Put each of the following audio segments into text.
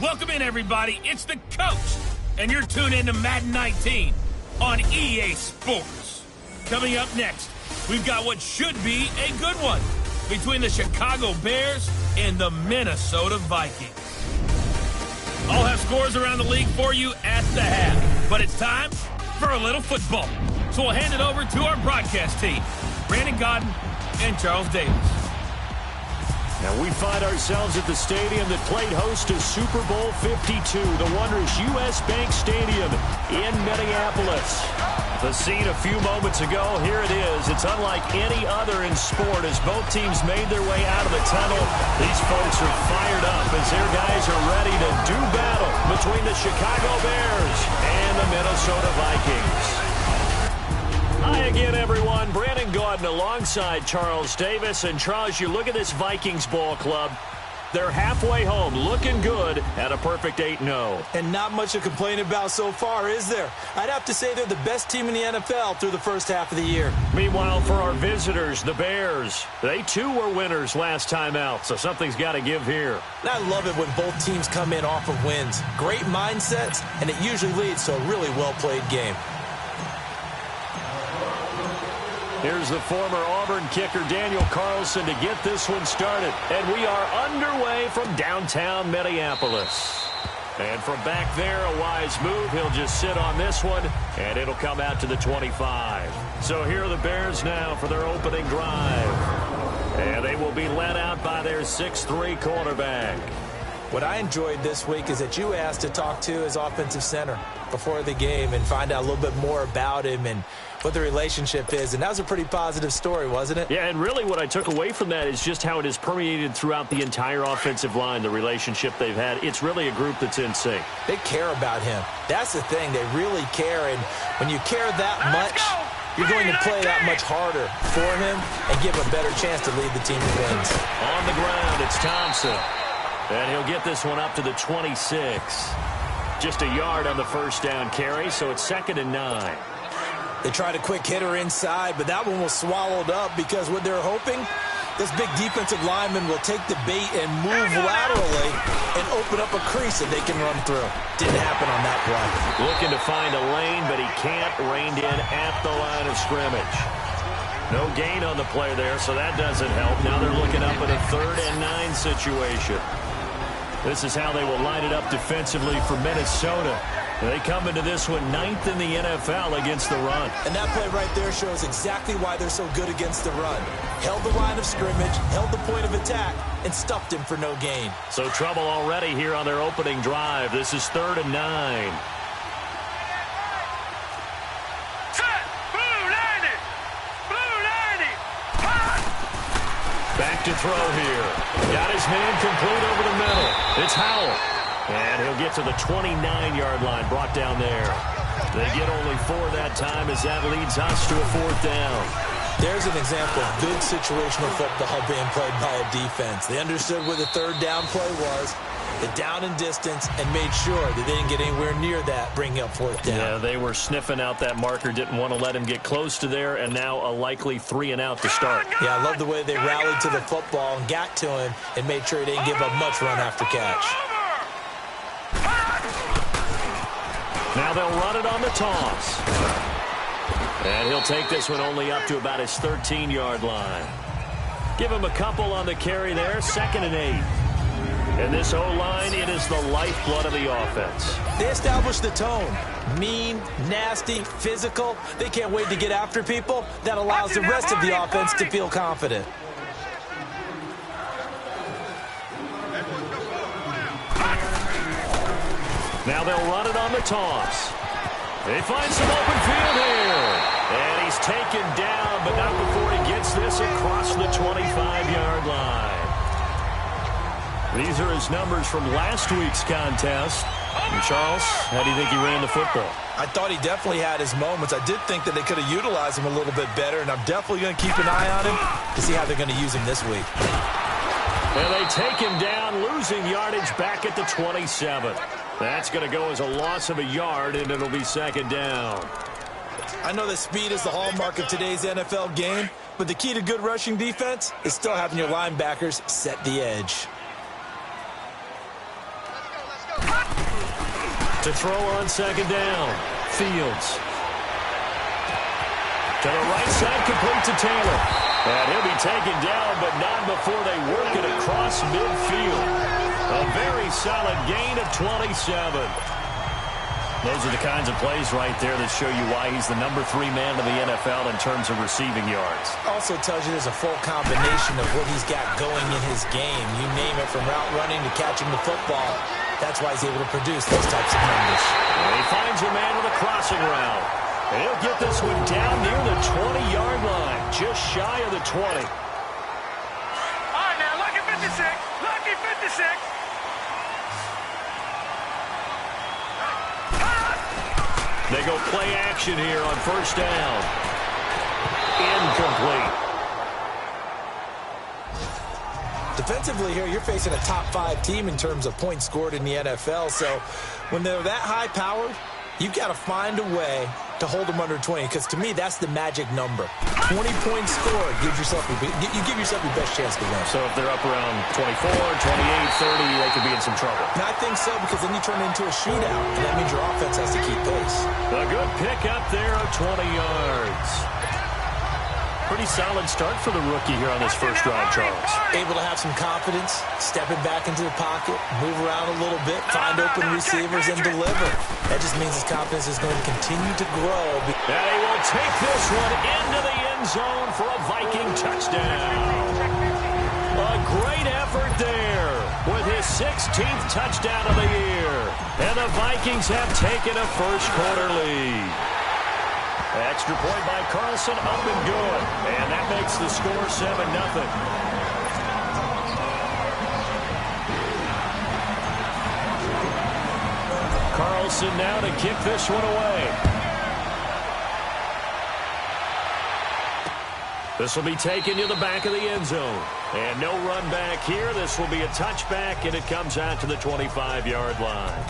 Welcome in, everybody. It's the coach, and you're tuned in to Madden 19 on EA Sports. Coming up next, we've got what should be a good one between the Chicago Bears and the Minnesota Vikings. I'll have scores around the league for you at the half, but it's time for a little football. So we'll hand it over to our broadcast team, Brandon Godden and Charles Davis. Now we find ourselves at the stadium that played host to Super Bowl 52, the wondrous U.S. Bank Stadium in Minneapolis. The scene a few moments ago, here it is. It's unlike any other in sport as both teams made their way out of the tunnel. These folks are fired up as their guys are ready to do battle between the Chicago Bears and the Minnesota Vikings. Hi again, everyone. Brandon Gaudin alongside Charles Davis. And, Charles, you look at this Vikings ball club. They're halfway home, looking good at a perfect 8-0. And not much to complain about so far, is there? I'd have to say they're the best team in the NFL through the first half of the year. Meanwhile, for our visitors, the Bears, they too were winners last time out, so something's got to give here. And I love it when both teams come in off of wins. Great mindsets, and it usually leads to a really well-played game. Here's the former Auburn kicker, Daniel Carlson, to get this one started. And we are underway from downtown Minneapolis. And from back there, a wise move. He'll just sit on this one, and it'll come out to the 25. So here are the Bears now for their opening drive. And they will be led out by their 6'3" quarterback. What I enjoyed this week is that you asked to talk to his offensive center before the game and find out a little bit more about him and what the relationship is. And that was a pretty positive story, wasn't it? Yeah, and really what I took away from that is just how it has permeated throughout the entire offensive line, the relationship they've had. It's really a group that's in sync. They care about him. That's the thing. They really care. And when you care that much, you're going to play that much harder for him and give him a better chance to lead the team to wins. On the ground, it's Thompson. And he'll get this one up to the 26. Just a yard on the first down carry, so it's 2nd and 9. They tried a quick hitter inside, but that one was swallowed up because what they're hoping, this big defensive lineman will take the bait and move laterally and open up a crease that they can run through. Didn't happen on that play. Looking to find a lane, but he can't. Reined in at the line of scrimmage. No gain on the play there, so that doesn't help. Now they're looking up at a 3rd and 9 situation. This is how they will line it up defensively for Minnesota. They come into this one 9th in the NFL against the run. And that play right there shows exactly why they're so good against the run. Held the line of scrimmage, held the point of attack, and stuffed him for no gain. So trouble already here on their opening drive. This is 3rd and 9. Back to throw here. Got his man complete over the middle. It's Howell. And he'll get to the 29-yard line, brought down there. They get only 4 that time as that leads us to a 4th down. There's an example of good situational football being played by a defense. They understood where the 3rd down play was, the down and distance, and made sure that they didn't get anywhere near that, bringing up 4th down. Yeah, they were sniffing out that marker, didn't want to let him get close to there, and now a likely 3 and out to start. Yeah, I love the way they rallied to the football and got to him and made sure he didn't give up much run after catch. Now they'll run it on the toss. And he'll take this one only up to about his 13-yard line. Give him a couple on the carry there, 2nd and 8. And this O-line, it is the lifeblood of the offense. They established the tone. Mean, nasty, physical. They can't wait to get after people. That allows the rest of the offense to feel confident. Now they'll run it on the toss. They find some open field here. And he's taken down, but not before he gets this across the 25-yard line. These are his numbers from last week's contest. And Charles, how do you think he ran the football? I thought he definitely had his moments. I did think that they could have utilized him a little bit better, and I'm definitely going to keep an eye on him to see how they're going to use him this week. And they take him down, losing yardage back at the 27. That's going to go as a loss of a yard, and it'll be 2nd down. I know that speed is the hallmark of today's NFL game, but the key to good rushing defense is still having your linebackers set the edge. To throw on second down. Fields. To the right side, complete to Taylor. And he'll be taken down, but not before they work it across midfield. A very solid gain of 27. Those are the kinds of plays right there that show you why he's the number 3 man in the NFL in terms of receiving yards. Also tells you there's a full combination of what he's got going in his game. You name it, from route running to catching the football. That's why he's able to produce those types of numbers. And he finds a man on the crossing route. And he'll get this one down near the 20-yard line, just shy of the 20. All right, now, lucky 56. Lucky 56. They go play action here on first down. Incomplete. Defensively here, you're facing a top 5 team in terms of points scored in the NFL. So when they're that high powered, you've got to find a way to hold them under 20, because to me, that's the magic number. 20 points scored gives yourself you give yourself your best chance to win. So if they're up around 24, 28, 30, they could be in some trouble. And I think so, because then you turn it into a shootout, and that means your offense has to keep pace. A good pickup there of 20 yards. Pretty solid start for the rookie here on this first drive, Charles. Able to have some confidence, stepping back into the pocket, move around a little bit, find open receivers, and deliver. That just means his confidence is going to continue to grow. And he will take this one into the end zone for a Viking touchdown. A great effort there with his 16th touchdown of the year. And the Vikings have taken a first-quarter lead. Extra point by Carlson, up and good. And that makes the score 7-0. Carlson now to kick this one away. This will be taken to the back of the end zone. And no run back here. This will be a touchback, and it comes out to the 25-yard line.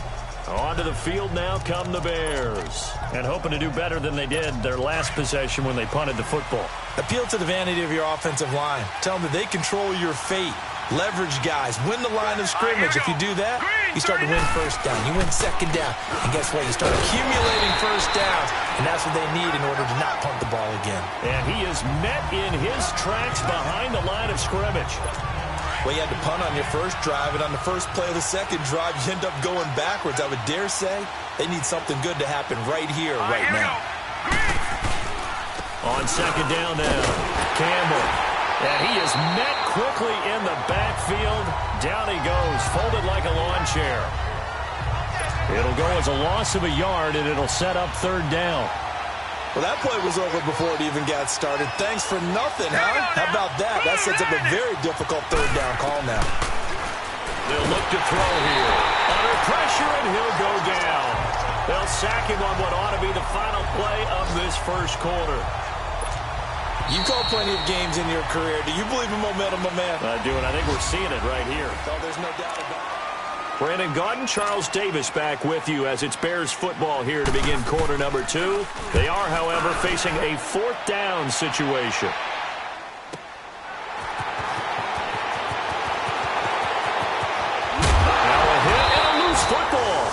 Onto the field now come the Bears. And hoping to do better than they did their last possession when they punted the football. Appeal to the vanity of your offensive line. Tell them that they control your fate. Leverage guys. Win the line of scrimmage. If you do that, you start to win first down. You win second down. And guess what? You start accumulating first downs. And that's what they need in order to not punt the ball again. And he is met in his tracks behind the line of scrimmage. Well, you had to punt on your first drive, and on the first play of the second drive, you end up going backwards. I would dare say they need something good to happen right here, right now. On second down now, Campbell. And he is met quickly in the backfield. Down he goes, folded like a lawn chair. It'll go as a loss of a yard, and it'll set up third down. Well, that play was over before it even got started. Thanks for nothing, huh? How about that? That sets up a very difficult third down call now. They'll look to throw here. Under pressure, and he'll go down. They'll sack him on what ought to be the final play of this first quarter. You called plenty of games in your career. Do you believe in momentum, my man? I do, and I think we're seeing it right here. Oh, there's no doubt about it. Brandon Gaudin, Charles Davis back with you as it's Bears football here to begin quarter number 2. They are, however, facing a fourth down situation. Now a hit and a loose football.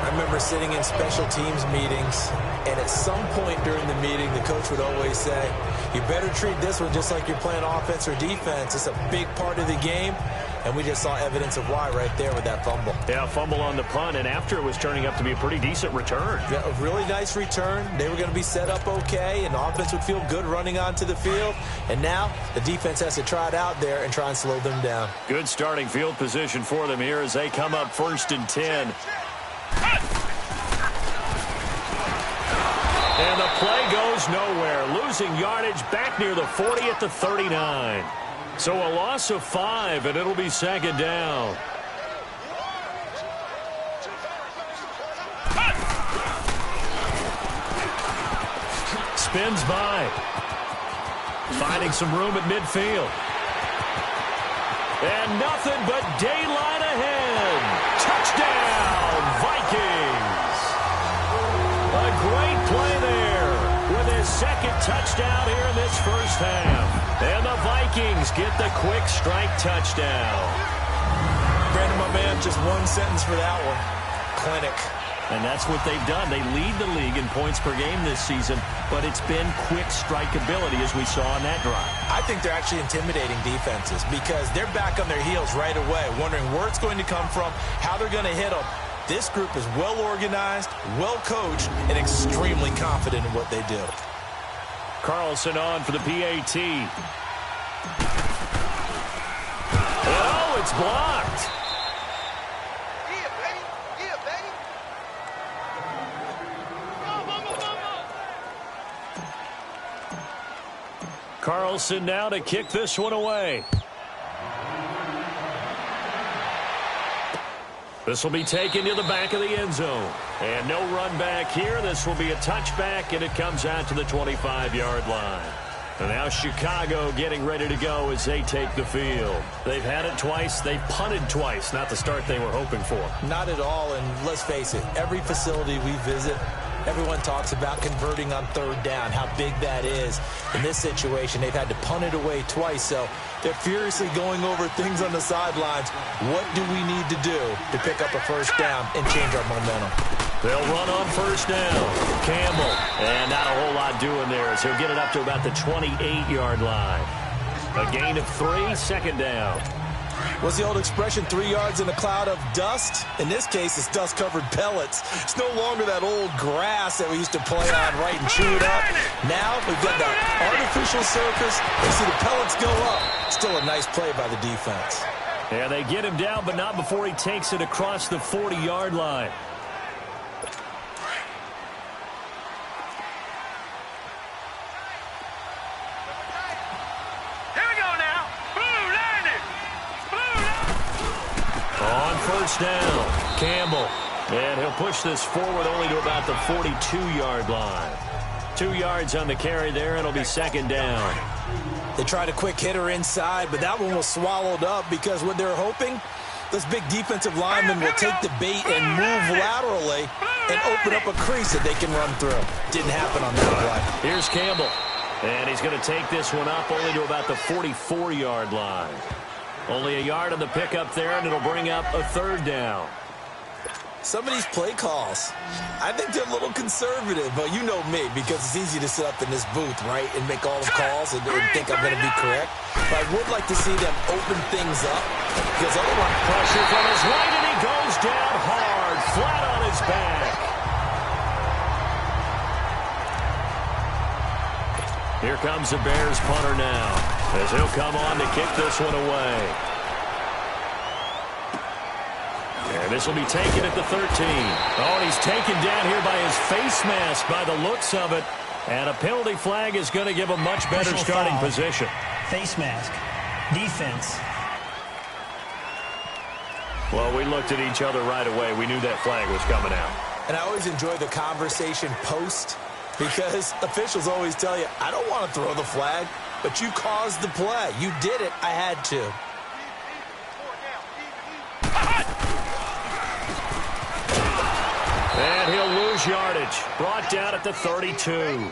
I remember sitting in special teams meetings, and at some point during the meeting, the coach would always say, you better treat this one just like you're playing offense or defense. It's a big part of the game, and we just saw evidence of why right there with that fumble. Yeah, fumble on the punt, and after it was turning up to be a pretty decent return. Yeah, a really nice return. They were going to be set up okay, and the offense would feel good running onto the field. And now the defense has to try it out there and try and slow them down. Good starting field position for them here as they come up 1st and 10. And the play goes nowhere. Losing yardage back near the 40 at the 39. So a loss of 5, and it'll be second down. Spins by. Finding some room at midfield. And nothing but daylight ahead. Touchdown, Vikings. A great play there with his second touchdown here in this first half. And the Vikings get the quick strike touchdown. Brandon, my man, just one sentence for that one. Clinic. And that's what they've done. They lead the league in points per game this season, but it's been quick strike ability as we saw on that drive. I think they're actually intimidating defenses because they're back on their heels right away, wondering where it's going to come from, how they're going to hit them. This group is well organized, well coached, and extremely confident in what they do. Carlson on for the PAT. Oh, it's blocked. Carlson now to kick this one away. This will be taken to the back of the end zone. And no run back here. This will be a touchback, and it comes out to the 25-yard line. And now Chicago getting ready to go as they take the field. They've had it twice. They've punted twice. Not the start they were hoping for. Not at all, and let's face it, every facility we visit, everyone talks about converting on third down, how big that is. In this situation, they've had to punt it away twice, so they're furiously going over things on the sidelines. What do we need to do to pick up a first down and change our momentum? They'll run on first down. Campbell, and not a whole lot doing there as he'll get it up to about the 28-yard line. A gain of 3, second down. What's the old expression, 3 yards in a cloud of dust? In this case, it's dust-covered pellets. It's no longer that old grass that we used to play on, right, and chew it up. Now we've got the artificial surface. You see the pellets go up. Still a nice play by the defense. Yeah, they get him down, but not before he takes it across the 40-yard line. First down, Campbell, and he'll push this forward only to about the 42-yard line. 2 yards on the carry there, and it'll be second down. They tried a quick hitter inside, but that one was swallowed up because what they're hoping, this big defensive lineman will take the bait and move laterally and open up a crease that they can run through. Didn't happen on that play. Here's Campbell, and he's going to take this one up only to about the 44-yard line. Only a yard on the pickup there, and it'll bring up a third down. Some of these play calls, I think they're a little conservative, but you know me, because it's easy to sit up in this booth, right, and make all the calls and think I'm going to be correct. But I would like to see them open things up, because otherwise pressure from his right, and he goes down hard, flat on his back. Here comes the Bears punter now, as he'll come on to kick this one away. And this will be taken at the 13. Oh, and he's taken down here by his face mask by the looks of it. And a penalty flag is going to give a much better starting position. Face mask. Defense. Well, we looked at each other right away. We knew that flag was coming out. And I always enjoy the conversation post, because officials always tell you, I don't want to throw the flag, but you caused the play. You did it. I had to. And he'll lose yardage. Brought down at the 32.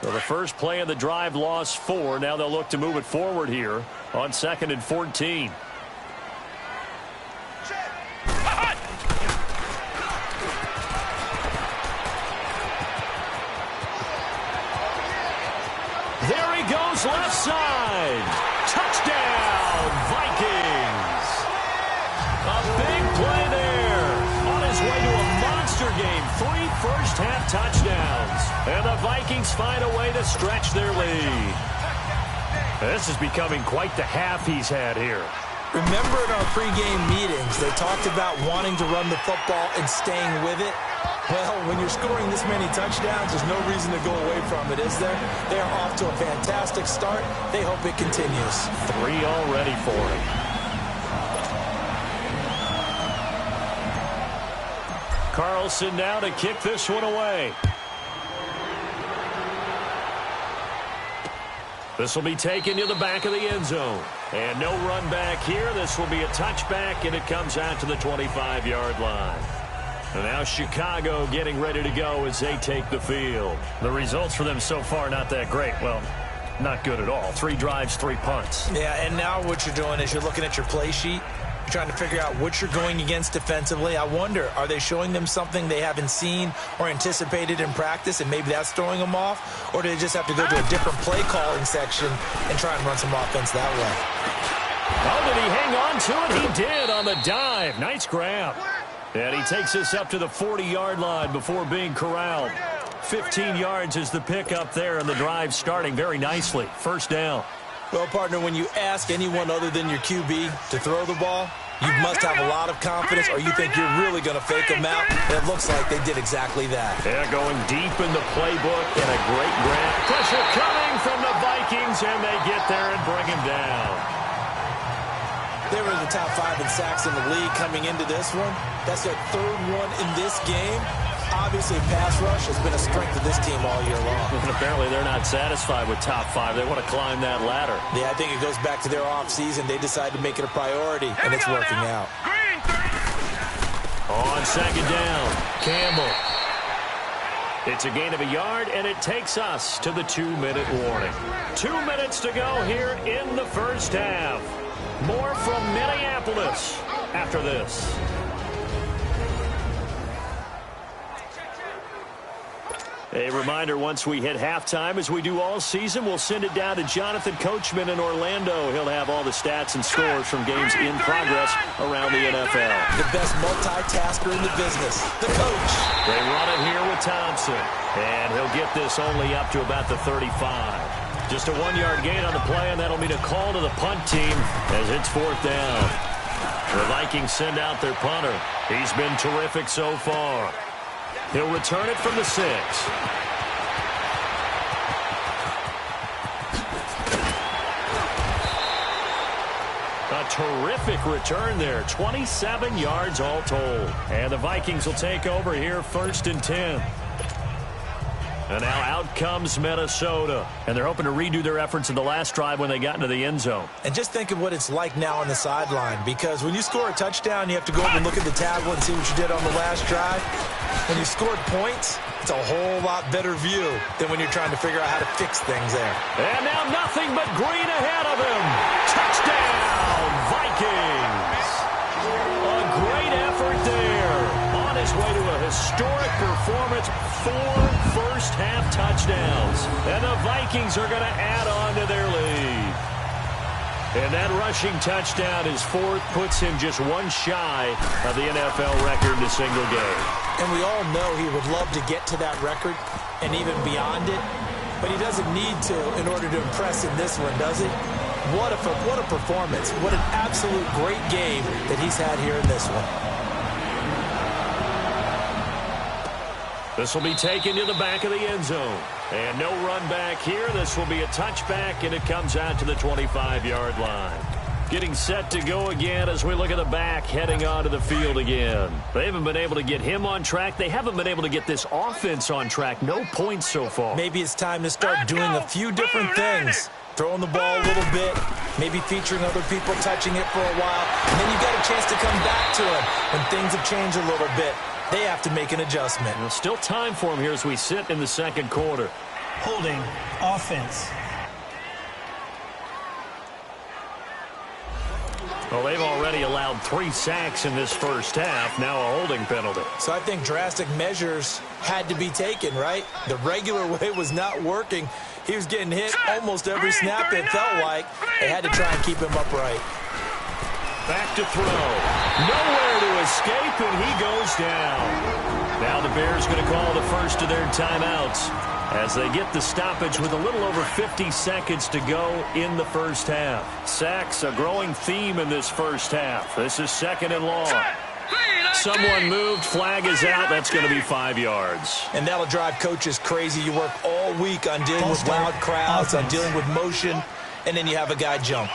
So the first play of the drive lost 4. Now they'll look to move it forward here on 2nd and 14. There he goes, left side. Touchdown, Vikings. A big play there. On his way to a monster game. 3 first-half touchdowns. And the Vikings find a way to stretch their lead. This is becoming quite the half he's had here. Remember in our pregame meetings, they talked about wanting to run the football and staying with it. Well, when you're scoring this many touchdowns, there's no reason to go away from it, is there? They are off to a fantastic start. They hope it continues. 3 already for him. Carlson now to kick this one away. This will be taken to the back of the end zone. And no run back here. This will be a touchback, and it comes out to the 25-yard line. And now Chicago getting ready to go as they take the field. The results for them so far not that great. Well, not good at all. 3 drives, 3 punts. Yeah, and now what you're doing is you're looking at your play sheet. You're trying to figure out what you're going against defensively. I wonder, are they showing them something they haven't seen or anticipated in practice, and maybe that's throwing them off? Or do they just have to go to a different play calling section and try and run some offense that way? Oh, did he hang on to it? He did on the dive. Nice grab. And he takes us up to the 40-yard line before being corralled. 15 yards is the pickup there, and the drive starting very nicely. First down. Well, partner, when you ask anyone other than your QB to throw the ball, you must have a lot of confidence, or you think you're really going to fake them out. And it looks like they did exactly that. Yeah, going deep in the playbook and a great grab. Pressure coming from the Vikings, and they get there and bring him down. They were in the top 5 in sacks in the league coming into this one. That's their 3rd one in this game. Obviously, pass rush has been a strength of this team all year long. And apparently they're not satisfied with top 5. They want to climb that ladder. Yeah, I think it goes back to their offseason. They decided to make it a priority, and it's working out. On second down, Campbell. It's a gain of a yard, and it takes us to the 2-minute warning. 2 minutes to go here in the first half. More from Minneapolis after this. A reminder, once we hit halftime, as we do all season, we'll send it down to Jonathan Coachman in Orlando. He'll have all the stats and scores from games in progress around the NFL. The best multitasker in the business, the coach. They run it here with Thompson, and he'll get this only up to about the 35. Just a 1-yard gain on the play, and that'll mean a call to the punt team as it's 4th down. The Vikings send out their punter. He's been terrific so far. He'll return it from the 6. A terrific return there. 27 yards all told. And the Vikings will take over here 1st and 10. And now out comes Minnesota. And they're hoping to redo their efforts in the last drive when they got into the end zone. And just think of what it's like now on the sideline. Because when you score a touchdown, you have to go over and look at the tablet and see what you did on the last drive. When you scored points, it's a whole lot better view than when you're trying to figure out how to fix things there. And now nothing but green ahead of him. Touchdown, Vikings. A great effort there. On his way to a historic performance. 4 first-half touchdowns. And the Vikings are going to add on to their lead. And that rushing touchdown, his 4th, puts him just 1 shy of the NFL record in a single game. And we all know he would love to get to that record and even beyond it. But he doesn't need to in order to impress in this one, does he? What a performance. What an absolute great game that he's had here in this one. This will be taken to the back of the end zone. And no run back here. This will be a touchback, and it comes out to the 25-yard line. Getting set to go again as we look at the back heading onto the field again. They haven't been able to get him on track. They haven't been able to get this offense on track. No points so far. Maybe it's time to start doing a few different things. Throwing the ball a little bit, maybe featuring other people touching it for a while, and then you got a chance to come back to it when things have changed a little bit. They have to make an adjustment. Well, still time for him here as we sit in the second quarter. Holding offense. Well, they've already allowed 3 sacks in this first half. Now a holding penalty. So I think drastic measures had to be taken, right? The regular way was not working. He was getting hit almost every snap, it felt like. They had to try and keep him upright. Back to throw. Nowhere to escape, and he goes down. Now the Bears going to call the first of their timeouts as they get the stoppage with a little over 50 seconds to go in the first half. Sacks, a growing theme in this first half. This is 2nd and long. Someone moved, flag is out. That's going to be 5 yards. And that'll drive coaches crazy. You work all week on dealing with loud crowds, on dealing with motion, and then you have a guy jump.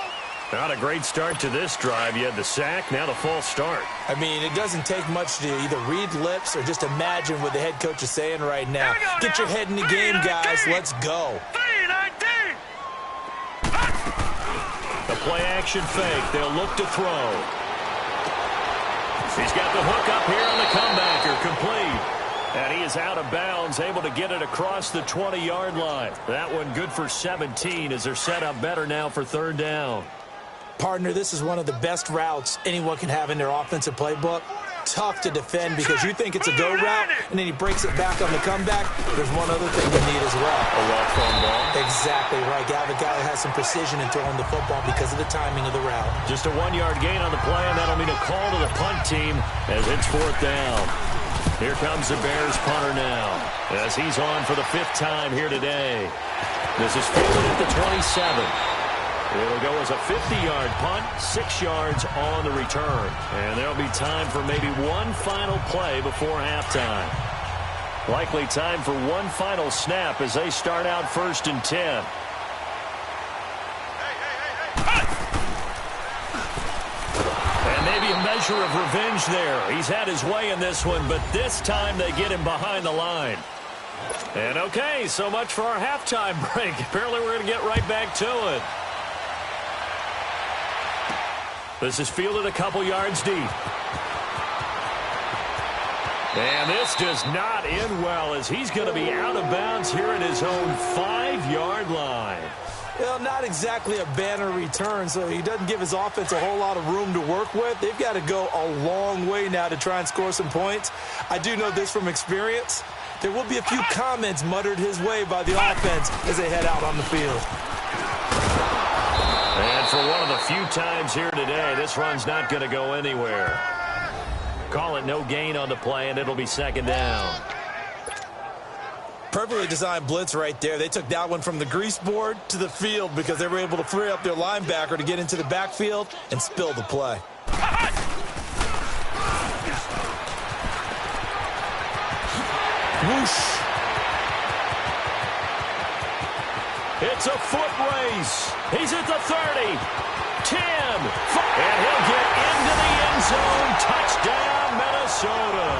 Not a great start to this drive. You had the sack, now the false start. I mean, it doesn't take much to either read lips or just imagine what the head coach is saying right now. Get your head in the game, guys. Let's go. The play-action fake. They'll look to throw. He's got the hook up here on the comebacker, complete. And he is out of bounds, able to get it across the 20-yard line. That one good for 17 as they're set up better now for third down. Partner, this is one of the best routes anyone can have in their offensive playbook. Tough to defend because you think it's a go route, and then he breaks it back on the comeback. There's one other thing you need as well. A well-thrown ball. Exactly right. You have a guy that has some precision in throwing the football because of the timing of the route. Just a 1-yard gain on the play, and that'll mean a call to the punt team as it's fourth down. Here comes the Bears punter now as he's on for the 5th time here today. This is fielded at the 27. It'll go as a 50-yard punt, 6 yards on the return. And there'll be time for maybe one final play before halftime. Likely time for one final snap as they start out 1st and 10. And maybe a measure of revenge there. He's had his way in this one, but this time they get him behind the line. And okay, so much for our halftime break. Apparently we're going to get right back to it. This is fielded a couple yards deep. And this does not end well as he's going to be out of bounds here at his own 5-yard line. Well, not exactly a banner return, so he doesn't give his offense a whole lot of room to work with. They've got to go a long way now to try and score some points. I do know this from experience. There will be a few comments muttered his way by the offense as they head out on the field. And for one of the few times here today, this run's not going to go anywhere. Call it no gain on the play, and it'll be 2nd down. Perfectly designed blitz right there. They took that one from the grease board to the field because they were able to free up their linebacker to get into the backfield and spill the play. Whoosh. It's a foot race. He's at the 30, 10, 5, and he'll get into the end zone. Touchdown, Minnesota.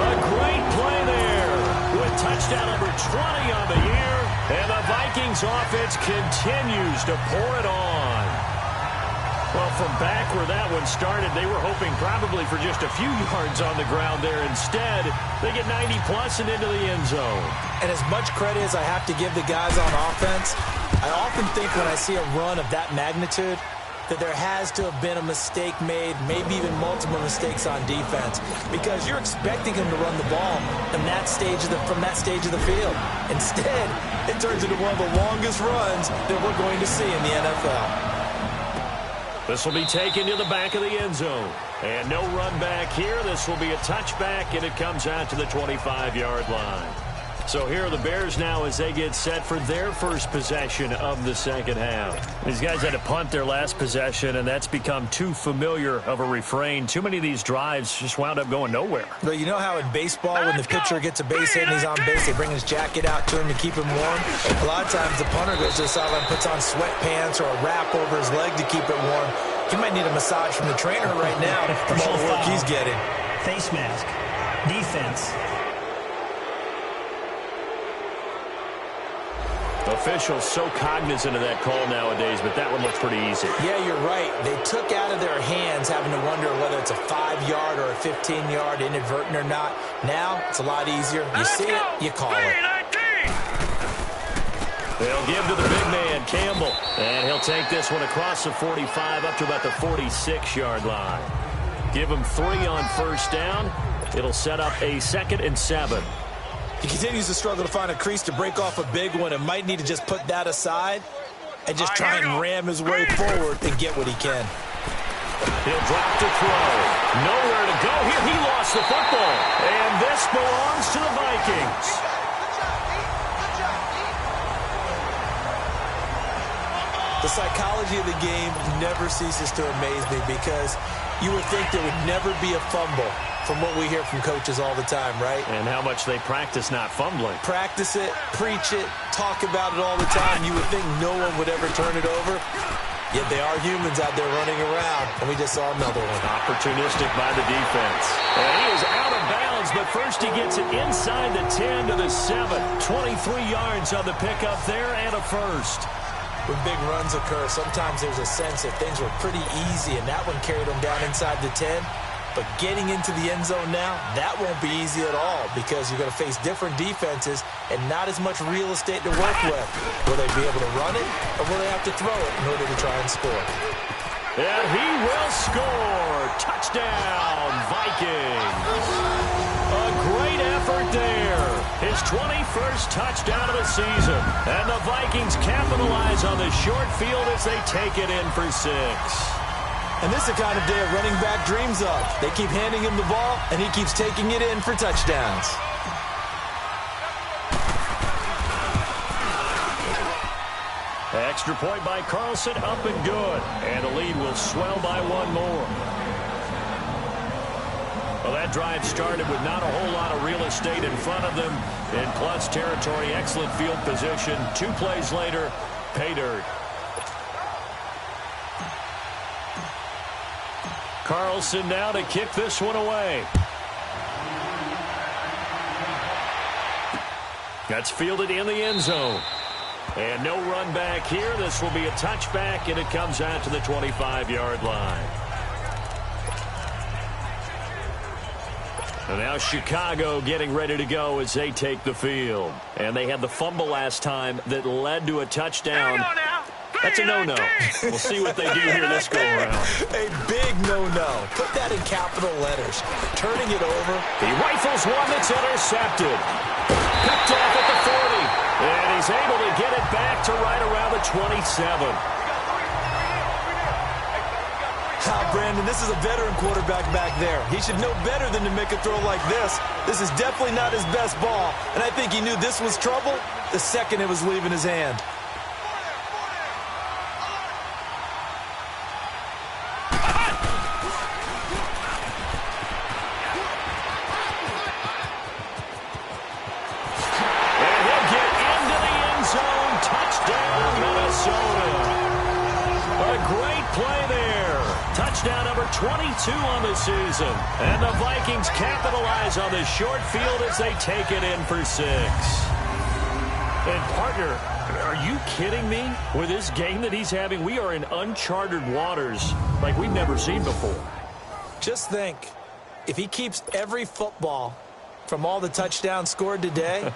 A great play there with touchdown number 20 on the year, and the Vikings offense continues to pour it on. Well, from back where that one started, they were hoping probably for just a few yards on the ground there. Instead, they get 90-plus and into the end zone. And as much credit as I have to give the guys on offense, I often think when I see a run of that magnitude that there has to have been a mistake made, maybe even multiple mistakes on defense, because you're expecting him to run the ball from that stage of the field. Instead, it turns into one of the longest runs that we're going to see in the NFL. This will be taken to the back of the end zone. And no run back here. This will be a touchback, and it comes out to the 25-yard line. So here are the Bears now as they get set for their first possession of the second half. These guys had to punt their last possession, and that's become too familiar of a refrain. Too many of these drives just wound up going nowhere. But you know how in baseball, when the pitcher gets a base hit and he's on base, they bring his jacket out to him to keep him warm? A lot of times the punter goes to the sideline, puts on sweatpants or a wrap over his leg to keep it warm. He might need a massage from the trainer right now from all the work he's getting. Face mask. Defense. Officials so cognizant of that call nowadays, but that one looks pretty easy. Yeah, you're right. They took out of their hands having to wonder whether it's a 5-yard or a 15-yard inadvertent or not. Now, it's a lot easier. You see it, you call it. They'll give to the big man, Campbell. And he'll take this one across the 45 up to about the 46-yard line. Give him 3 on first down. It'll set up a 2nd and 7. He continues to struggle to find a crease to break off a big one and might need to just put that aside and just try and ram his way forward and get what he can. He'll drop to throw. Nowhere to go here. He lost the football. And this belongs to the Vikings. The psychology of the game never ceases to amaze me because you would think there would never be a fumble from what we hear from coaches all the time, right? And how much they practice not fumbling. Practice it, preach it, talk about it all the time. You would think no one would ever turn it over. Yet they are humans out there running around, and we just saw another one. Opportunistic by the defense. And he is out of bounds, but first he gets it inside the 10 to the 7. 23 yards on the pickup there and a first. When big runs occur, sometimes there's a sense that things were pretty easy, and that one carried them down inside the 10. But getting into the end zone now, that won't be easy at all because you're going to face different defenses and not as much real estate to work with. Will they be able to run it, or will they have to throw it in order to try and score? And he will score. Touchdown, Vikings. A great effort there. His 21st touchdown of the season. And the Vikings capitalize on the short field as they take it in for 6. And this is the kind of day a running back dreams of. They keep handing him the ball, and he keeps taking it in for touchdowns. Extra point by Carlson, up and good. And the lead will swell by 1 more. Well, that drive started with not a whole lot of real estate in front of them. In plus territory, excellent field position. 2 plays later, pay dirt. Carlson now to kick this one away. That's fielded in the end zone. And no run back here. This will be a touchback, and it comes out to the 25-yard line. And now Chicago getting ready to go as they take the field. And they had the fumble last time that led to a touchdown. That's a no-no. We'll see what they do here this go-around. A big no-no. Put that in capital letters. Turning it over. He rifles one that's intercepted. Picked off at the 40. And he's able to get it back to right around the 27. Brandon, this is a veteran quarterback back there. He should know better than to make a throw like this. This is definitely not his best ball. And I think he knew this was trouble the second it was leaving his hand. Touchdown number 22 on the season. And the Vikings capitalize on the short field as they take it in for 6. And partner, are you kidding me? With this game that he's having, we are in uncharted waters like we've never seen before. Just think, if he keeps every football from all the touchdowns scored today,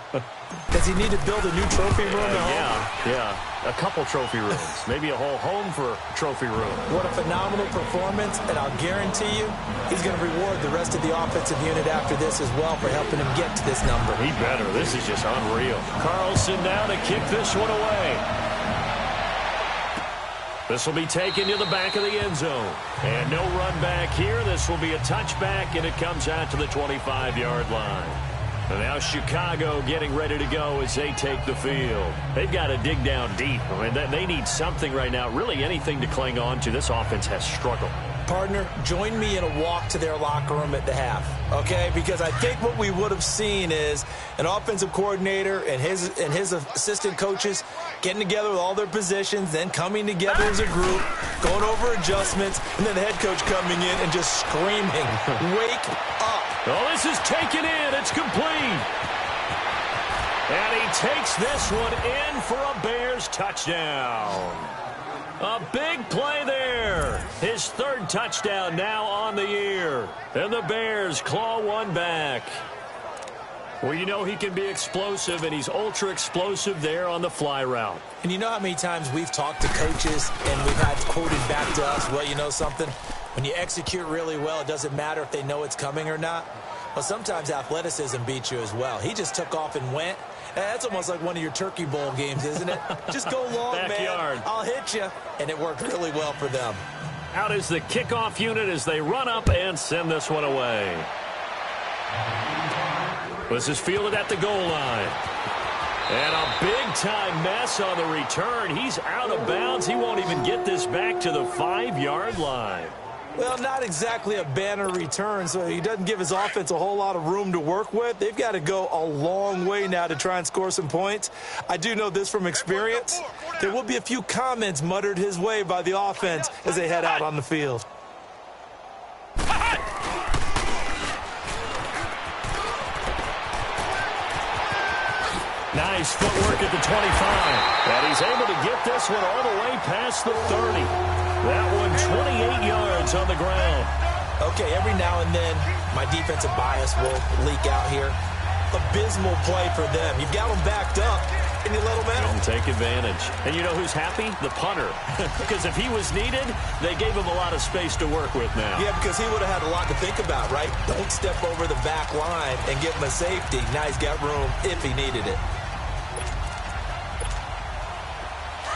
does he need to build a new trophy room at home? Yeah. A couple trophy rooms. Maybe a whole home for trophy room. What a phenomenal performance, and I'll guarantee you he's going to reward the rest of the offensive unit after this as well for helping him get to this number. He better. This is just unreal. Carlson now to kick this one away. This will be taken to the back of the end zone. And no run back here. This will be a touchback, and it comes out to the 25-yard line. And now Chicago getting ready to go as they take the field. They've got to dig down deep. I mean, they need something right now, really anything to cling on to. This offense has struggled. Partner, join me in a walk to their locker room at the half, okay? Because I think what we would have seen is an offensive coordinator and his assistant coaches getting together with all their positions, then coming together as a group, going over adjustments, and then the head coach coming in and just screaming, "Wake up." Oh, this is taken in. It's complete. And he takes this one in for a Bears touchdown. A big play there. His 3rd touchdown now on the year. And the Bears claw one back. Well, you know he can be explosive, and he's ultra explosive there on the fly route. And you know how many times we've talked to coaches and we've had quoted back to us, well, you know something? When you execute really well, it doesn't matter if they know it's coming or not. Well, sometimes athleticism beats you as well. He just took off and went. That's almost like one of your Turkey Bowl games, isn't it? Just go long, Backyard. man. I'll hit you. And it worked really well for them. Out is the kickoff unit as they run up and send this one away. This is fielded at the goal line. And a big-time mess on the return. He's out of bounds. He won't even get this back to the 5-yard line. Well, not exactly a banner return, so he doesn't give his offense a whole lot of room to work with. They've got to go a long way now to try and score some points. I do know this from experience. There will be a few comments muttered his way by the offense as they head out on the field. Nice footwork at the 25. And he's able to get this one all the way past the 30. That one 28 yards on the ground. Okay, every now and then, my defensive bias will leak out here. Abysmal play for them. You've got them backed up, and you let them out. Didn't take advantage. And you know who's happy? The punter. Because if he was needed, they gave him a lot of space to work with now. Yeah, because he would have had a lot to think about, right? Don't step over the back line and give him a safety. Now he's got room if he needed it.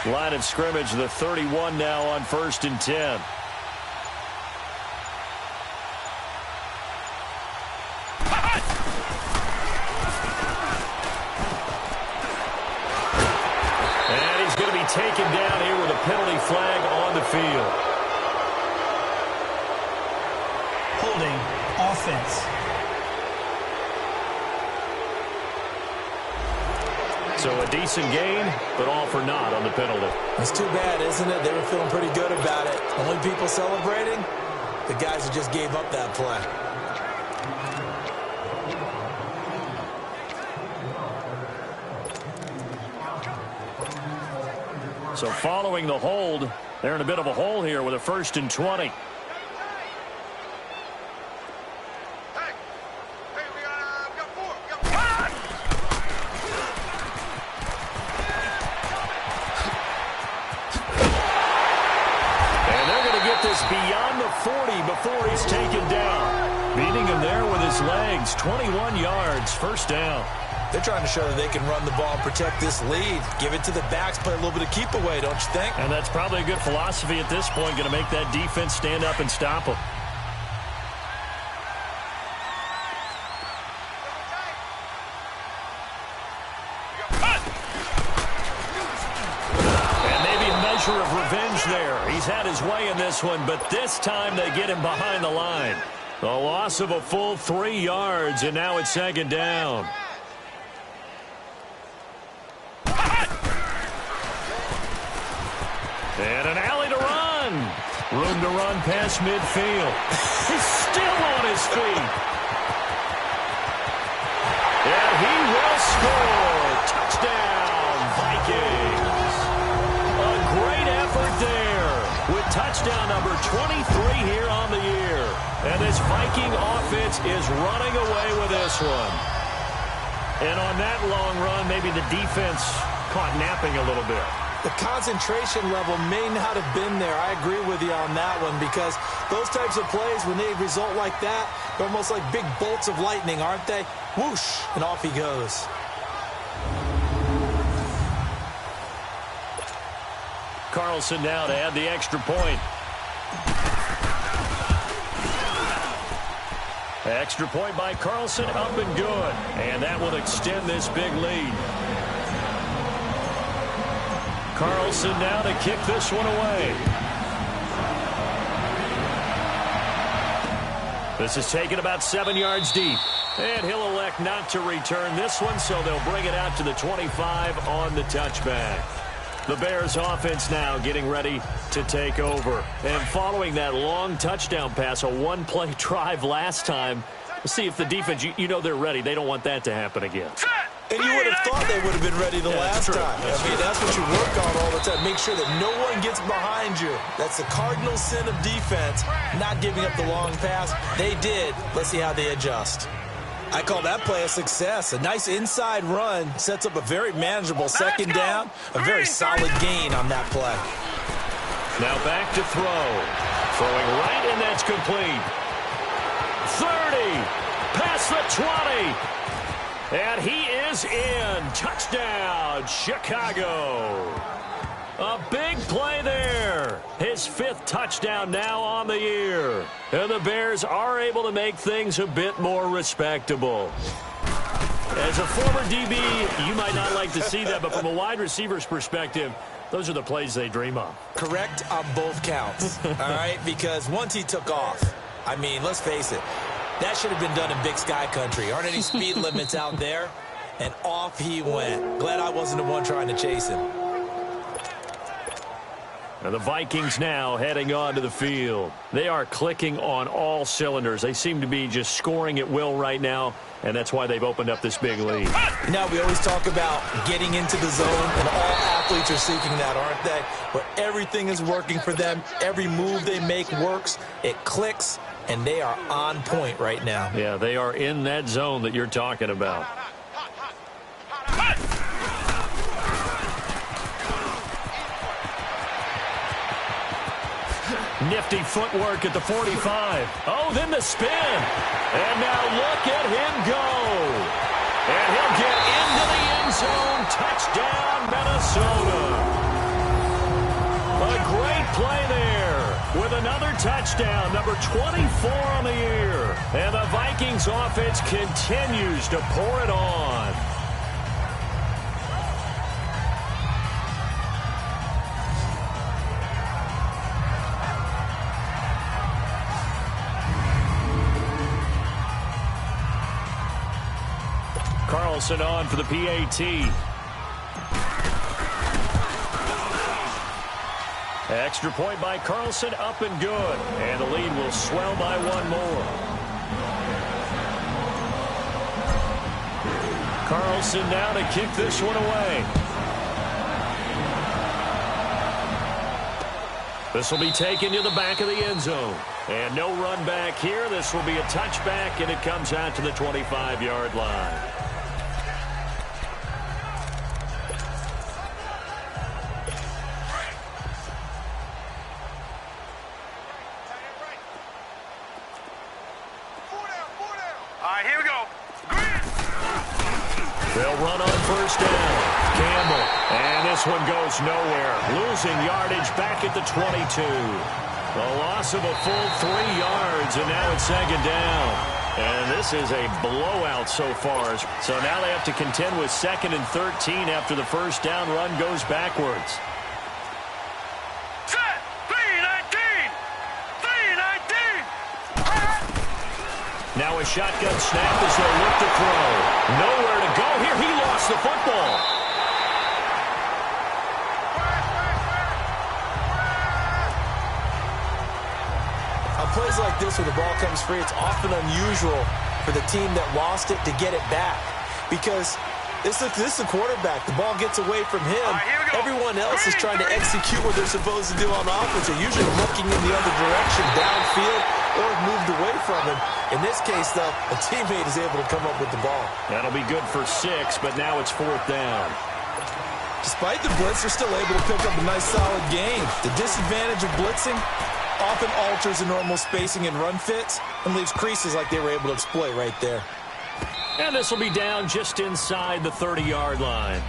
Line of scrimmage, the 31 now on 1st and 10. Taken down here with a penalty flag on the field. Holding offense. So a decent gain, but all for naught on the penalty. It's too bad, isn't it? They were feeling pretty good about it. Only people celebrating? The guys who just gave up that play. So following the hold, they're in a bit of a hole here with a 1st and 20. Hey, we got 4. We got 5. And they're going to get this beyond the 40 before he's taken down. Beating him there with his legs, 21 yards, 1st down. They're trying to show that they can run the ball and protect this lead. Give it to the backs, play a little bit of keep away, don't you think? And that's probably a good philosophy at this point, going to make that defense stand up and stop them. And maybe a measure of revenge there. He's had his way in this one, but this time they get him behind the line. The loss of a full 3 yards, and now it's 2nd down. And an alley to run. Room to run past midfield. He's still on his feet. And he will score. Touchdown, Vikings. A great effort there with touchdown number 23 here on the year. And this Viking offense is running away with this one. And on that long run, maybe the defense caught napping a little bit. The concentration level may not have been there. I agree with you on that one because those types of plays, when they result like that, they're almost like big bolts of lightning, aren't they? Whoosh, and off he goes. Carlson now to add the extra point. Extra point by Carlson, up and good. And that will extend this big lead. Carlson now to kick this one away. This is taken about 7 yards deep. And he'll elect not to return this one, so they'll bring it out to the 25 on the touchback. The Bears offense now getting ready to take over. And following that long touchdown pass, a one-play drive last time, we'll see if the defense, you know they're ready. They don't want that to happen again. And you would have thought they would have been ready the last time. That's what you work on all the time. Make sure that no one gets behind you. That's the cardinal sin of defense, not giving up the long pass. They did. Let's see how they adjust. I call that play a success. A nice inside run sets up a very manageable 2nd down. A very solid gain on that play. Now back to throw. Throwing right, and that's complete. 30. Past the 20. And he is in. Touchdown, Chicago. A big play there. His 5th touchdown now on the year. And the Bears are able to make things a bit more respectable. As a former DB, you might not like to see that, but from a wide receiver's perspective, those are the plays they dream of. Correct on both counts, all right? Because once he took off, I mean, let's face it, that should have been done in Big Sky Country. Aren't any speed limits out there? And off he went. Glad I wasn't the one trying to chase him. And the Vikings now heading onto the field. They are clicking on all cylinders. They seem to be just scoring at will right now, and that's why they've opened up this big lead. Now, we always talk about getting into the zone, and all athletes are seeking that, aren't they? But everything is working for them. Every move they make works. It clicks. and they are on point right now. Yeah, they are in that zone that you're talking about. Nifty footwork at the 45. Oh, then the spin. And now look at him go. And he'll get into the end zone. Touchdown, Minnesota. A great play there with another touchdown, number 24 on the year. And the Vikings offense continues to pour it on. Carlson on for the PAT. Extra point by Carlson, up and good. And the lead will swell by one more. Carlson now to kick this one away. This will be taken to the back of the end zone. And no run back here. This will be a touchback, and it comes out to the 25-yard line. Here we go. They'll run on first down. Campbell. And this one goes nowhere. Losing yardage back at the 22. A loss of a full 3 yards, and now it's second down. And this is a blowout so far. So now they have to contend with 2nd and 13 after the first down run goes backwards. Set. 3-19. 3-19. Now a shotgun snap as they look to throw. Nowhere to go here. He lost the football. Plays like this where the ball comes free, it's often unusual for the team that lost it to get it back, because this is the quarterback. The ball gets away from him. Everyone else is trying to execute what they're supposed to do on offense. They're usually looking in the other direction, downfield, or moved away from him. In this case, though, a teammate is able to come up with the ball. That'll be good for 6, but now it's 4th down. Despite the blitz, they're still able to pick up a nice, solid gain. The disadvantage of blitzing often alters the normal spacing and run fits and leaves creases like they were able to exploit right there. And this will be down just inside the 30-yard line.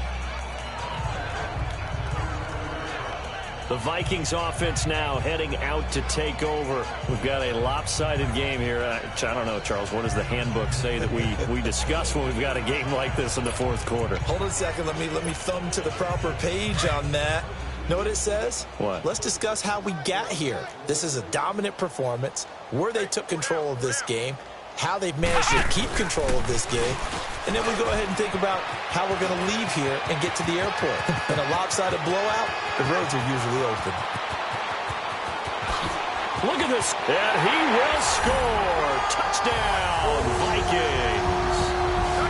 The Vikings offense now heading out to take over. We've got a lopsided game here. I don't know, Charles, what does the handbook say that we discuss when we've got a game like this in the 4th quarter? Hold on a second. Let me thumb to the proper page on that. Know what it says? What? Let's discuss how we got here. This is a dominant performance, where they took control of this game, how they've managed to keep control of this game, and then we go ahead and think about how we're going to leave here and get to the airport. In a lopsided blowout, the roads are usually open. Look at this. And he will score. Touchdown, Vikings.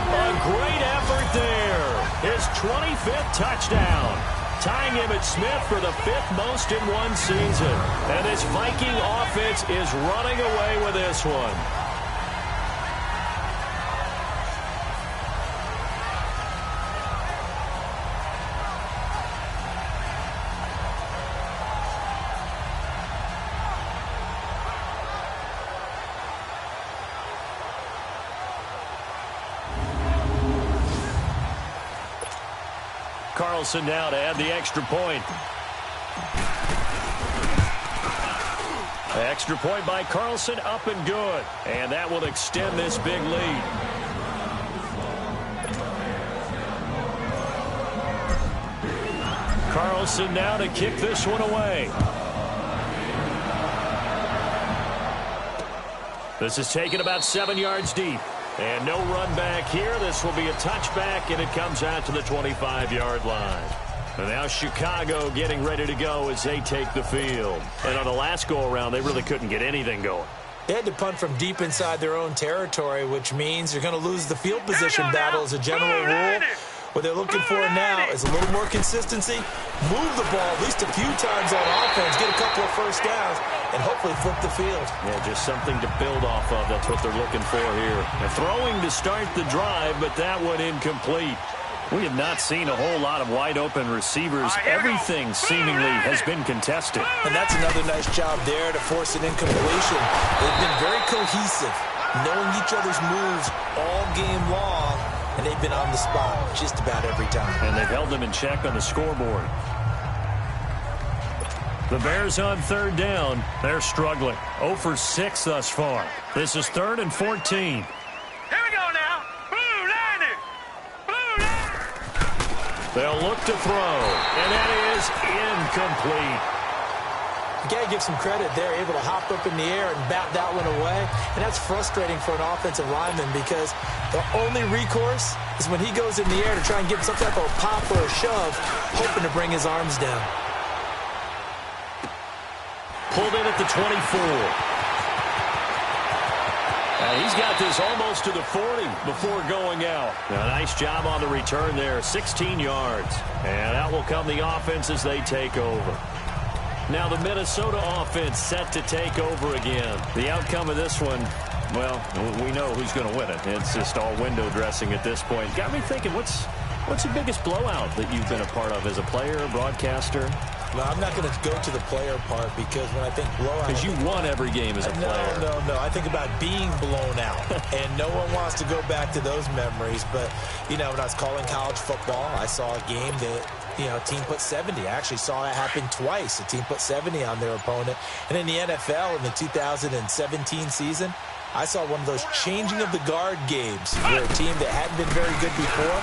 A great effort there. His 25th touchdown. Tying Emmitt Smith for the 5th most in one season. And this Viking offense is running away with this one. Carlson now to add the extra point. Extra point by Carlson, up and good. And that will extend this big lead. Carlson now to kick this one away. This is taken about 7 yards deep. And no run back here. This will be a touchback, and it comes out to the 25-yard line. And now Chicago getting ready to go as they take the field. And on the last go-around, they really couldn't get anything going. They had to punt from deep inside their own territory, which means you're going to lose the field position battle as a general rule. What they're looking for now is a little more consistency, move the ball at least a few times on offense, get a couple of first downs, and hopefully flip the field. Yeah, just something to build off of. That's what they're looking for here. And throwing to start the drive, but that one incomplete. We have not seen a whole lot of wide-open receivers. Everything seemingly has been contested. And that's another nice job there to force an incompletion. They've been very cohesive, knowing each other's moves all game long, and they've been on the spot just about every time. And they've held them in check on the scoreboard. The Bears on third down. They're struggling. 0 for 6 thus far. This is 3rd and 14. Here we go now. Blue line it. Blue line. They'll look to throw, and that is incomplete. You got to give some credit there, able to hop up in the air and bat that one away. And that's frustrating for an offensive lineman because the only recourse is when he goes in the air to try and get some type of pop or a shove, hoping to bring his arms down. Pulled in at the 24. And he's got this almost to the 40 before going out. Now, nice job on the return there, 16 yards. And out will come the offense as they take over. Now the Minnesota offense set to take over again. The outcome of this one, well, we know who's going to win it. It's just all window dressing at this point. Got me thinking, what's the biggest blowout that you've been a part of as a player, broadcaster? No, I'm not going to go to the player part because when I think blowout... Because you won every game as a player. No. I think about being blown out. And no one wants to go back to those memories. But, you know, when I was calling college football, I saw a game that, you know, a team put 70. I actually saw it happen twice. A team put 70 on their opponent. And in the NFL, in the 2017 season, I saw one of those changing of the guard games where a team that hadn't been very good before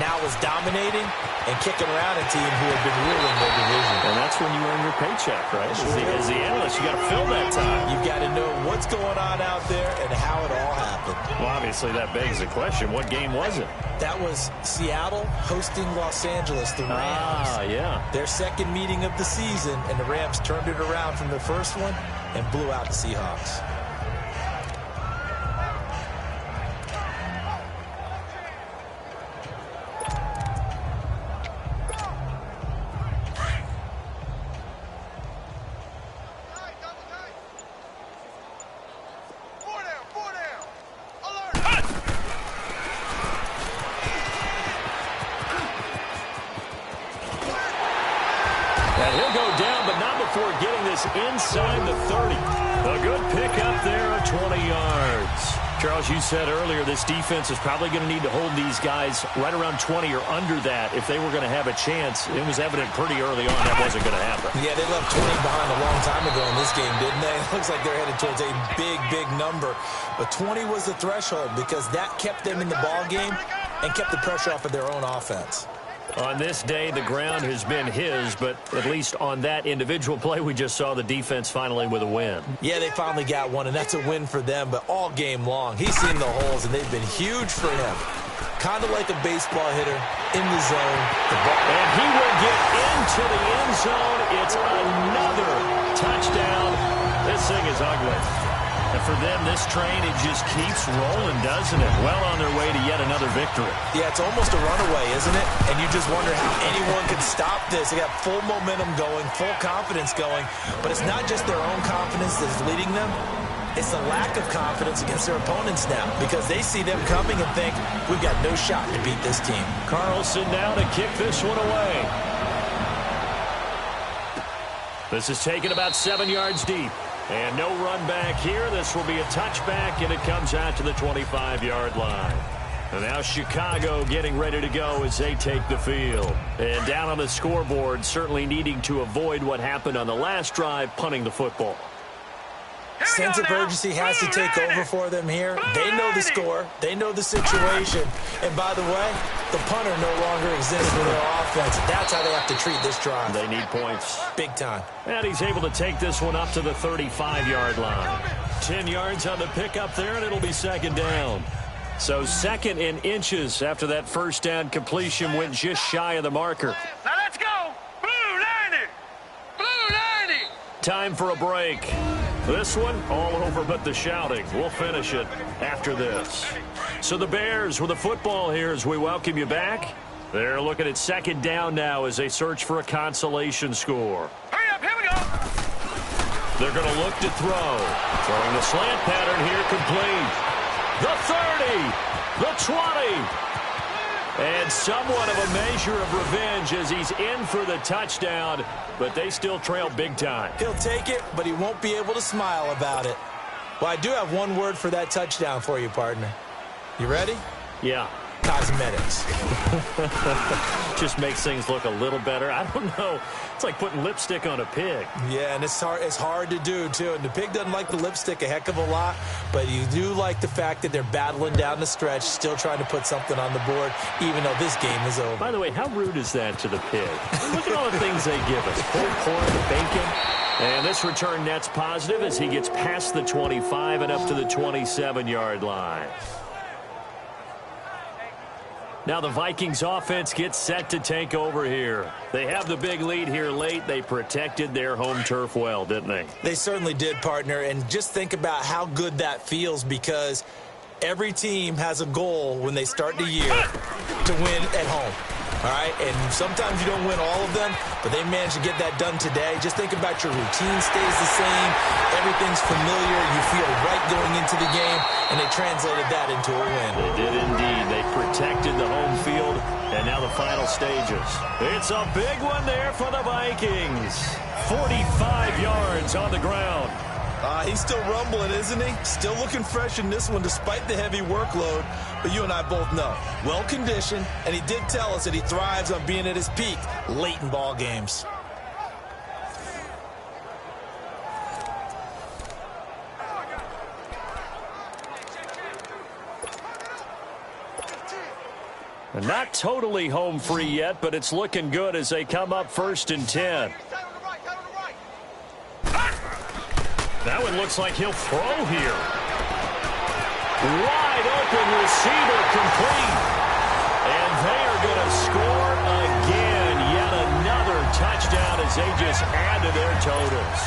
now was dominating and kicking around a team who had been ruling their division. And that's when you earn your paycheck, right? As the analyst, you got to fill that time. You've got to know what's going on out there and how it all happened. Well, obviously, that begs the question, what game was it? That was Seattle hosting Los Angeles, the Rams. Yeah. Their second meeting of the season, and the Rams turned it around from the first one and blew out the Seahawks. Inside the 30. A good pickup there of 20 yards. Charles, you said earlier this defense is probably going to need to hold these guys right around 20 or under that if they were going to have a chance. It was evident pretty early on that wasn't going to happen. Yeah, they left 20 behind a long time ago in this game, didn't they? It looks like they're headed towards a big number. But 20 was the threshold because that kept them in the ball game and kept the pressure off of their own offense. On this day, the ground has been his, but at least on that individual play, we just saw the defense finally with a win. Yeah, they finally got one, and that's a win for them, but all game long, he's seen the holes, and they've been huge for him. Kind of like a baseball hitter in the zone. And he will get into the end zone. It's another touchdown. This thing is ugly. And for them, this train, it just keeps rolling, doesn't it? Well on their way to yet another victory. Yeah, it's almost a runaway, isn't it? And you just wonder how anyone could stop this. They got full momentum going, full confidence going. But it's not just their own confidence that's leading them. It's the lack of confidence against their opponents now because they see them coming and think, we've got no shot to beat this team. Carlson now to kick this one away. This is taken about 7 yards deep. And no run back here. This will be a touchback, and it comes out to the 25-yard line. And now Chicago getting ready to go as they take the field. And down on the scoreboard, certainly needing to avoid what happened on the last drive, punting the football. Sense of urgency has to take over for them here. They know the score. They know the situation. And by the way, the punter no longer exists in their offense. That's how they have to treat this drive. They need points. Big time. And he's able to take this one up to the 35-yard line. 10 yards on the pickup there, and it'll be second down. So second in inches after that first down completion went just shy of the marker. Now let's go. Blue 90. Blue 90. Time for a break. This one, all over but the shouting. We'll finish it after this. So the Bears with the football here as we welcome you back. They're looking at second down now as they search for a consolation score. Hurry up, here we go. They're going to look to throw. Throwing the slant pattern here, complete. The 30, the 20. And somewhat of a measure of revenge as he's in for the touchdown, but they still trail big time. He'll take it, but he won't be able to smile about it. Well, I do have one word for that touchdown for you, partner. You ready? Yeah. Cosmetics. Just makes things look a little better. I don't know. It's like putting lipstick on a pig. Yeah, and it's hard to do, too. And the pig doesn't like the lipstick a heck of a lot, but you do like the fact that they're battling down the stretch, still trying to put something on the board, even though this game is over. By the way, how rude is that to the pig? Look at all the things they give us. Pulled pork, bacon. And this return net's positive as he gets past the 25 and up to the 27-yard line. Now the Vikings offense gets set to take over here. They have the big lead here late. They protected their home turf well, didn't they? They certainly did, partner. And just think about how good that feels, because every team has a goal when they start the year to win at home. All right, and sometimes you don't win all of them, but they managed to get that done today. Just think about your routine stays the same. Everything's familiar. You feel right going into the game, and they translated that into a win. They did indeed. They protected the home field, and now the final stages. It's a big one there for the Vikings. 45 yards on the ground. He's still rumbling, isn't he? Still looking fresh in this one despite the heavy workload. But you and I both know, well-conditioned, and he did tell us that he thrives on being at his peak late in ball games. Not totally home free yet, but it's looking good as they come up 1st and 10. That one looks like he'll throw here. Wide open receiver, complete. And they are going to score again. Yet another touchdown as they just add to their totals.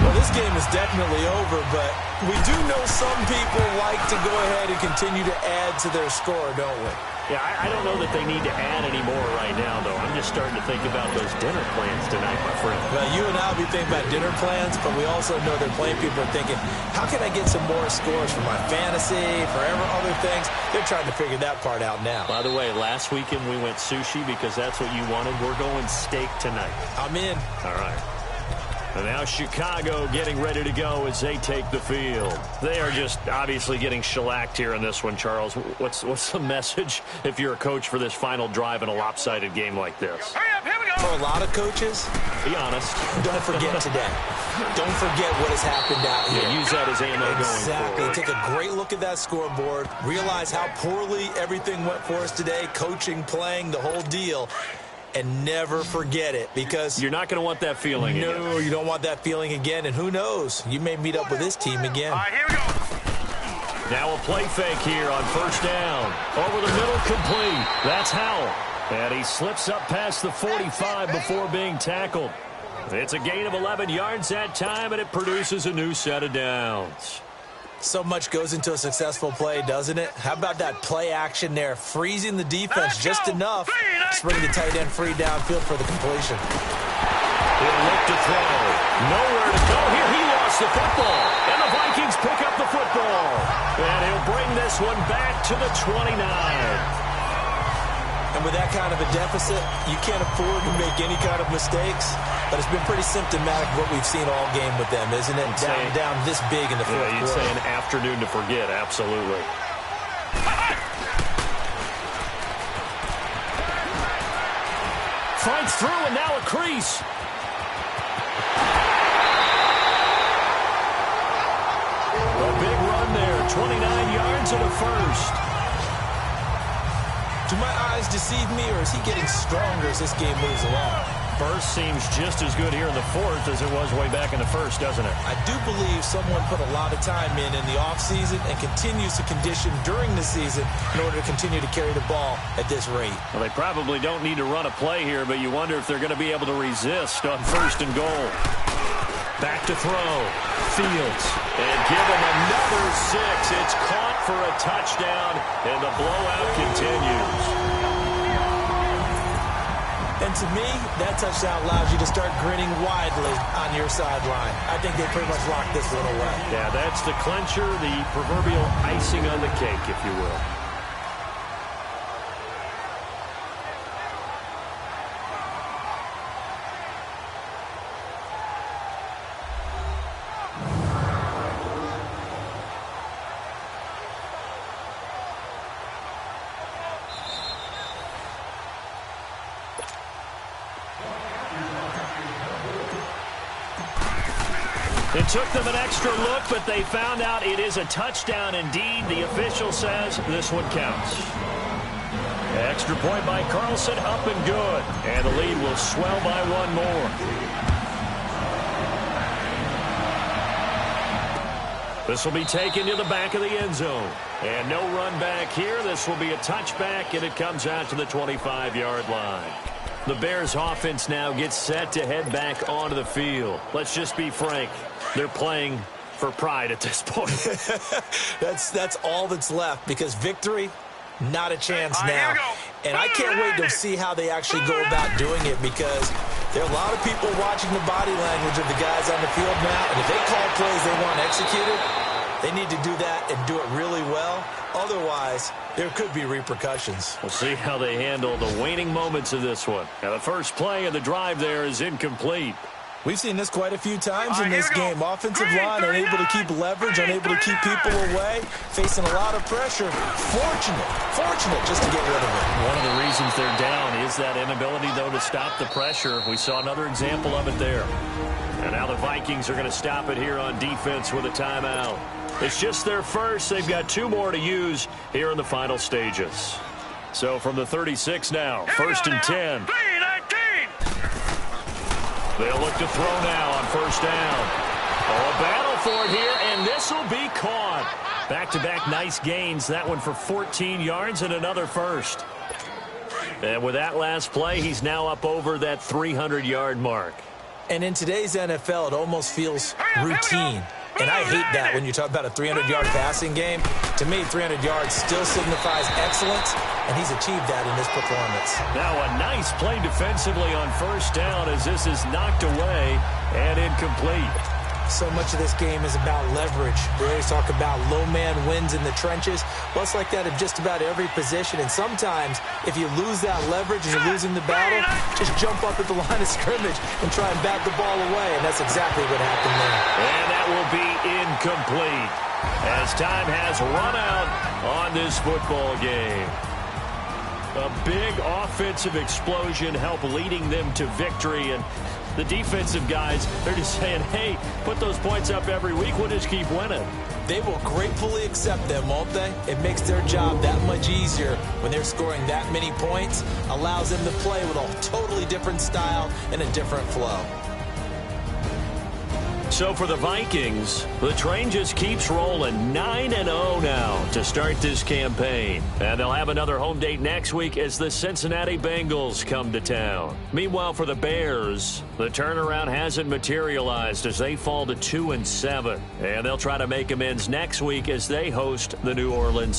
Well, this game is definitely over, but we do know some people like to go ahead and continue to add to their score, don't we? Yeah, I don't know that they need to add any more right now, though. I'm just starting to think about those dinner plans tonight, my friend. Well, you and I will be thinking about dinner plans, but we also know they're playing people are thinking, how can I get some more scores for my fantasy, for other things? They're trying to figure that part out now. By the way, last weekend we went sushi because that's what you wanted. We're going steak tonight. I'm in. All right. And now Chicago getting ready to go as they take the field. They are just obviously getting shellacked here in this one, Charles. What's the message if you're a coach for this final drive in a lopsided game like this? Hurry up, here we go. For a lot of coaches, be honest. Don't forget today. Don't forget what has happened out here. Yeah, use that as ammo exactly. going forward. Take a great look at that scoreboard. Realize how poorly everything went for us today. Coaching, playing, the whole deal. And never forget it, because you're not going to want that feeling again. No, you don't want that feeling again. And who knows? You may meet up with this team again. All right, here we go. Now a play fake here on 1st down. Over the middle, complete. That's Howell. And he slips up past the 45 before being tackled. It's a gain of 11 yards that time, and it produces a new set of downs. So much goes into a successful play, doesn't it? How about that play action there, freezing the defense just enough to bring the tight end free downfield for the completion. He'll look to throw. Nowhere to go here. He lost the football. And the Vikings pick up the football. And he'll bring this one back to the 29. And with that kind of a deficit, you can't afford to make any kind of mistakes. But it's been pretty symptomatic what we've seen all game with them, isn't it? Down this big in the fourth quarter. You'd say an afternoon to forget, absolutely. Fights through, and now a crease. A big run there, 29 yards and a first. Do my eyes deceive me, or is he getting stronger as this game moves along? First seems just as good here in the fourth as it was way back in the first, doesn't it? I do believe someone put a lot of time in the offseason and continues to condition during the season in order to continue to carry the ball at this rate. Well, they probably don't need to run a play here, but you wonder if they're going to be able to resist on 1st and goal. Back to throw. Fields. And give him another 6. It's caught for a touchdown, and the blowout continues. And to me, that touchdown allows you to start grinning widely on your sideline. I think they pretty much locked this one away. Yeah, that's the clincher, the proverbial icing on the cake, if you will. It took them an extra look, but they found out it is a touchdown indeed. The official says this one counts. Extra point by Carlson, up and good. And the lead will swell by one more. This will be taken to the back of the end zone. And no run back here. This will be a touchback, and it comes out to the 25-yard line. The Bears offense now gets set to head back onto the field. Let's just be frank. They're playing for pride at this point. That's all that's left, because victory, not a chance now. And I can't wait to see how they actually go about doing it, because there are a lot of people watching the body language of the guys on the field now. And if they call plays they want executed, they need to do that and do it really well. Otherwise, there could be repercussions. We'll see how they handle the waning moments of this one. Now, the first play of the drive there is incomplete. We've seen this quite a few times in this game. Offensive line unable to keep leverage, unable to keep people away, facing a lot of pressure. Fortunate just to get rid of it. One of the reasons they're down is that inability, though, to stop the pressure. We saw another example of it there. And now the Vikings are going to stop it here on defense with a timeout. It's just their first. They've got two more to use here in the final stages. So from the 36 now, first and 10. They'll look to throw now on first down. Oh, a battle for it here, and this will be caught. Back-to-back nice gains. That one for 14 yards and another first. And with that last play, he's now up over that 300-yard mark. And in today's NFL, it almost feels routine. And I hate that when you talk about a 300-yard passing game. To me, 300 yards still signifies excellence, and he's achieved that in this performance. Now a nice play defensively on first down as this is knocked away and incomplete. So much of this game is about leverage. We always talk about low man wins in the trenches. Well, it's like that in just about every position. And sometimes, if you lose that leverage and you're losing the battle, just jump up at the line of scrimmage and try and bat the ball away. And that's exactly what happened there. And that will be incomplete as time has run out on this football game. A big offensive explosion helped leading them to victory. And the defensive guys, they're just saying, hey, put those points up every week. We'll just keep winning. They will gratefully accept them, won't they? It makes their job that much easier when they're scoring that many points. Allows them to play with a totally different style and a different flow. So for the Vikings, the train just keeps rolling 9-0 now to start this campaign. And they'll have another home date next week as the Cincinnati Bengals come to town. Meanwhile, for the Bears, the turnaround hasn't materialized as they fall to 2-7. And they'll try to make amends next week as they host the New Orleans